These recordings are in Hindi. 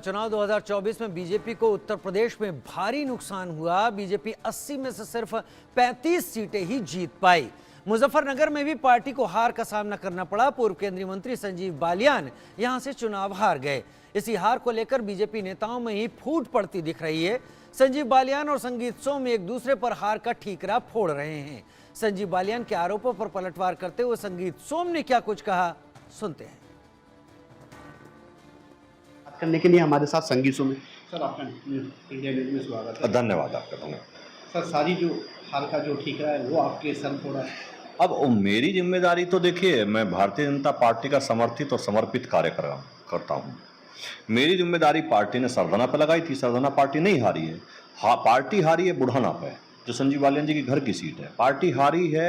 चुनाव 2024 में बीजेपी को उत्तर प्रदेश में भारी नुकसान हुआ। बीजेपी 80 में से सिर्फ 35 सीटें ही जीत पाई। मुजफ्फरनगर में भी पार्टी को हार का सामना करना पड़ा। पूर्व केंद्रीय मंत्री संजीव बालियान यहां से चुनाव हार गए। इसी हार को लेकर बीजेपी नेताओं में ही फूट पड़ती दिख रही है। संजीव बालियान और संगीत सोम एक दूसरे पर हार का ठीकरा फोड़ रहे हैं। संजीव बालियान के आरोपों पर पलटवार करते हुए संगीत सोम ने क्या कुछ कहा, सुनते हैं। करने के लिए हमारे साथ संगीत सोम। सर, आपका इंडिया न्यूज़ में स्वागत है। धन्यवाद आपका। धन्यवाद सर, सारी जो हाल का जो ठीकरा है वो आपके सर फोड़ा है। अब मेरी जिम्मेदारी तो देखिए, मैं भारतीय जनता पार्टी का समर्थित और समर्पित कार्य करता हूँ। मेरी जिम्मेदारी पार्टी ने सरधना पे लगाई थी। सरधना पार्टी नहीं हारी है। पार्टी हारी है बुढ़ाना पे, जो संजीव बालियान जी की घर की सीट है। पार्टी हारी है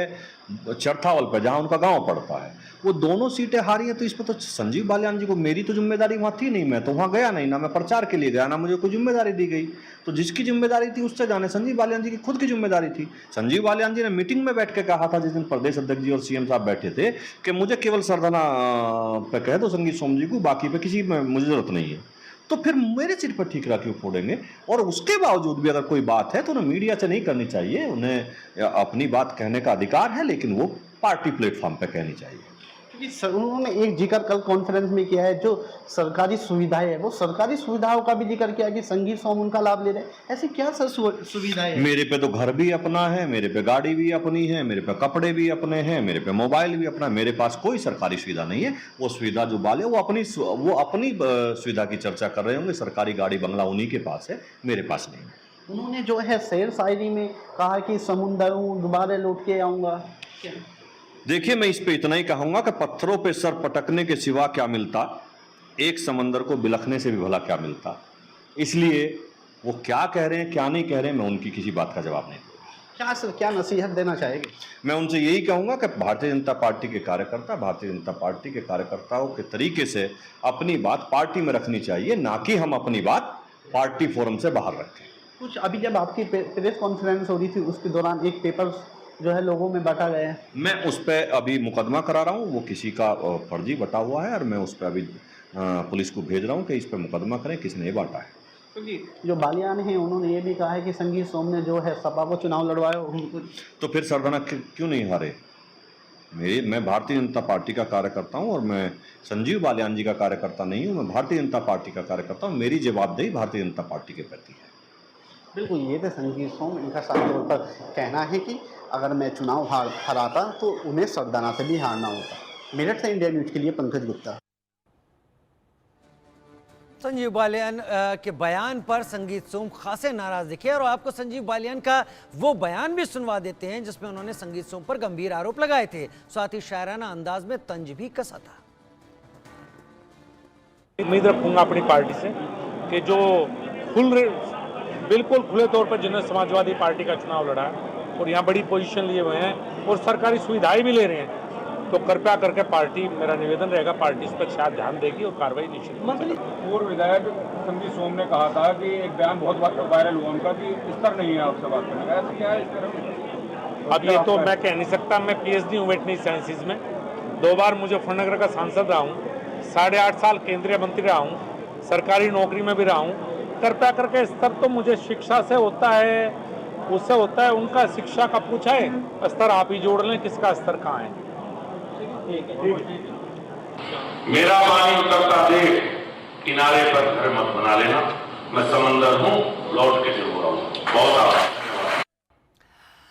चरथावल पे, जहां उनका गांव पड़ता है। वो दोनों सीटें हारी है, तो इस पर तो संजीव बालियान जी को, मेरी तो जिम्मेदारी वहां थी नहीं। मैं तो वहां गया नहीं, ना मैं प्रचार के लिए गया, ना मुझे कोई जिम्मेदारी दी गई। तो जिसकी जिम्मेदारी थी उससे जाने। संजीव बालियान जी की खुद की जिम्मेदारी थी। संजीव बालियान जी ने मीटिंग में बैठ के कहा था, जिस दिन प्रदेश अध्यक्ष जी और सीएम साहब बैठे थे, कि मुझे केवल सरधना पे कह दो संगीत सोम जी को, बाकी पे किसी में मुझे जरूरत नहीं है। तो फिर मेरे सिर पर ठीकरा क्यों फोड़ेंगे? और उसके बावजूद भी अगर कोई बात है तो उन्हें मीडिया से नहीं करनी चाहिए। उन्हें अपनी बात कहने का अधिकार है, लेकिन वो पार्टी प्लेटफॉर्म पे कहनी चाहिए। क्योंकि उन्होंने एक जिक्र कल कॉन्फ्रेंस में किया है, जो सरकारी सुविधाएं है वो सरकारी सुविधाओं का भी जिक्र किया कि संगीत सोम उनका लाभ ले रहे हैं। ऐसी क्या सर सुविधाएं है? मेरे पे तो घर भी अपना है, मेरे पे गाड़ी भी अपनी है, मेरे पे कपड़े भी अपने हैं, मेरे पे मोबाइल भी अपना है। मेरे पास कोई सरकारी सुविधा नहीं है। वो सुविधा जो वाले वो अपनी सुविधा की चर्चा कर रहे होंगे। सरकारी गाड़ी बंगला उन्हीं के पास है, मेरे पास नहीं है। उन्होंने जो है शेर शायरी में कहा कि समुंदर हूँ दोबारा लौट के आऊंगा। क्या? देखिए, मैं इस पे इतना ही कहूंगा कि पत्थरों पे सर पटकने के सिवा क्या मिलता, एक समंदर को बिलखने से भी भला क्या मिलता। इसलिए वो क्या कह रहे हैं क्या नहीं कह रहे हैं, मैं उनकी किसी बात का जवाब नहीं दूंगा। क्या सर, क्या नसीहत देना चाहेंगे? मैं उनसे यही कहूंगा कि भारतीय जनता पार्टी के कार्यकर्ता भारतीय जनता पार्टी के कार्यकर्ताओं के तरीके से अपनी बात पार्टी में रखनी चाहिए, ना कि हम अपनी बात पार्टी फोरम से बाहर रखें। कुछ अभी जब आपकी प्रेस कॉन्फ्रेंस हो रही थी उसके दौरान एक पेपर जो है लोगों में बांटा गया है। मैं उस पर अभी मुकदमा करा रहा हूँ। वो किसी का फर्जी बटा हुआ है और मैं उस पर अभी पुलिस को भेज रहा हूँ कि इस पर मुकदमा करें, किसने ये बांटा है। क्योंकि जो बालियान हैं उन्होंने ये भी कहा है कि संगीत सोम ने जो है सपा को चुनाव लड़वाया उनको। तो फिर सरधना क्यों नहीं हारे? मैं भारतीय जनता पार्टी का कार्यकर्ता हूँ और मैं संजीव बालियान जी का कार्यकर्ता नहीं हूँ। मैं भारतीय जनता पार्टी का कार्यकर्ता हूँ। मेरी जवाबदेही भारतीय जनता पार्टी के प्रति है। बिल्कुल, ये तो संगीत सोम, इनका साफ तौर पर कहना है कि अगर मैं चुनाव हराता तो उन्हें सरधना से भी हारना होता। मेरठ से इंडिया न्यूज़ के लिए पंकज गुप्ता। संजीव बालियान के बयान पर संगीत सोम खासे नाराज दिखे और आपको संजीव बालियान का वो बयान भी सुनवा देते हैं जिसमें उन्होंने संगीत सोम पर गंभीर आरोप लगाए थे। साथ ही शायराना अंदाज में तंज भी कसा था। उम्मीद रखूंगा अपनी पार्टी से कि जो बिल्कुल खुले तौर पर जिन्होंने समाजवादी पार्टी का चुनाव लड़ा है और यहाँ बड़ी पोजीशन लिए हुए हैं और सरकारी सुविधाएं भी ले रहे हैं, तो कृपया करके पार्टी, मेरा निवेदन रहेगा, पार्टी इस पर शायद ध्यान देगी और कार्रवाई निश्चित। पूर्व विधायक संगीत सोम ने कहा था कि एक बयान बहुत वायरल हुआ उनका कि स्तर नहीं है आपसे बात करने का, ऐसा क्या है इस तरह? अब ये तो मैं कह नहीं सकता। मैं PhD हूँ वेटनरी साइंसेज में, 2 बार मुजफ्फरनगर का सांसद रहा हूँ, 8.5 साल केंद्रीय मंत्री रहा हूँ, सरकारी नौकरी में भी रहा हूँ। कृपया करके स्तर तो मुझे शिक्षा से होता है, उससे होता है, उनका शिक्षा का पूछा है, स्तर आप ही जोड़ लें किसका स्तर कहाँ है। मेरा पानी उतरता देख किनारे पर घर मत बना लेना, मैं समंदर हूँ लौट के जरूर आऊंगा। बहुत आभार।